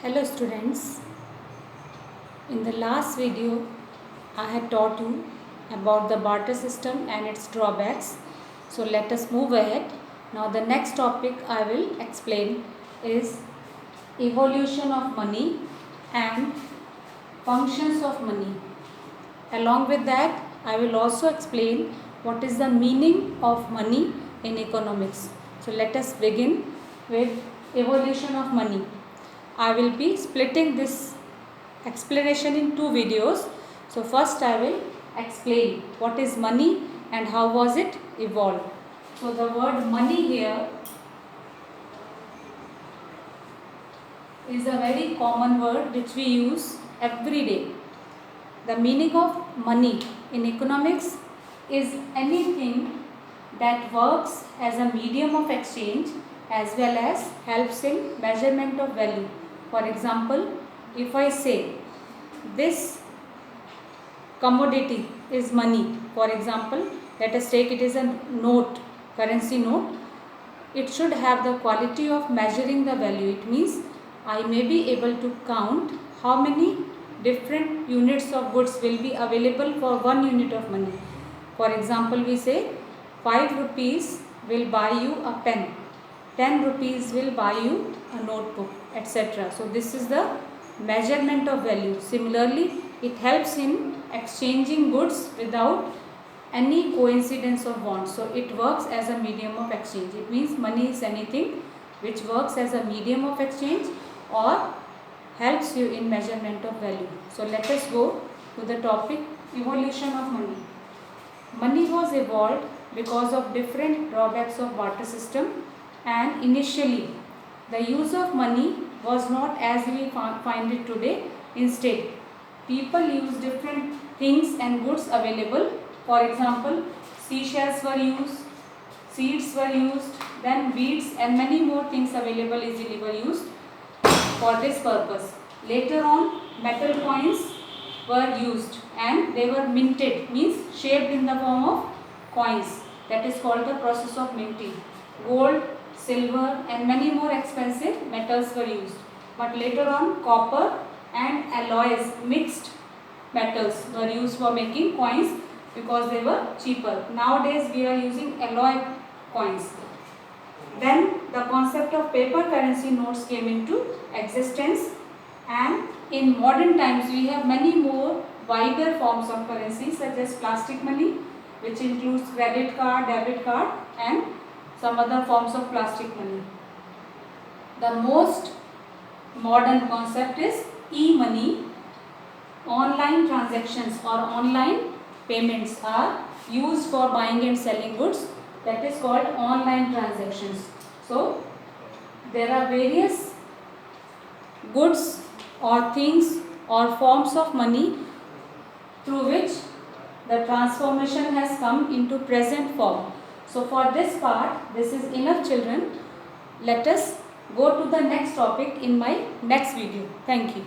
Hello students, in the last video I had taught you about the barter system and its drawbacks. So let us move ahead. Now the next topic I will explain is evolution of money and functions of money. Along with that I will also explain what is the meaning of money in economics. So let us begin with evolution of money. I will be splitting this explanation in two videos. So first I will explain what is money and how was it evolved. So the word money here is a very common word which we use every day. The meaning of money in economics is anything that works as a medium of exchange as well as helps in measurement of value. For example, if I say this commodity is money, for example, let us take it is a note, currency note, it should have the quality of measuring the value. It means I may be able to count how many different units of goods will be available for 1 unit of money. For example, we say 5 rupees will buy you a pen, 10 rupees will buy you a notebook, etc. So this is the measurement of value. Similarly, it helps in exchanging goods without any coincidence of wants. So it works as a medium of exchange. It means money is anything which works as a medium of exchange or helps you in measurement of value. So let us go to the topic evolution of money. Money was evolved because of different drawbacks of barter system, and initially the use of money was not as we find it today. Instead, people used different things and goods available. For example, seashells were used, seeds were used, then beads and many more things available easily were used for this purpose. Later on, metal coins were used and they were minted, means shaped in the form of coins. That is called the process of minting. Gold, silver and many more expensive metals were used. But later on, copper and alloys, mixed metals were used for making coins because they were cheaper. Nowadays we are using alloy coins. Then the concept of paper currency notes came into existence, and in modern times we have many more wider forms of currency such as plastic money, which includes credit card, debit card and some other forms of plastic money. The most modern concept is e-money. Online transactions or online payments are used for buying and selling goods. That is called online transactions. So there are various goods or things or forms of money through which the transformation has come into present form. So for this part, this is enough children. Let us go to the next topic in my next video. Thank you.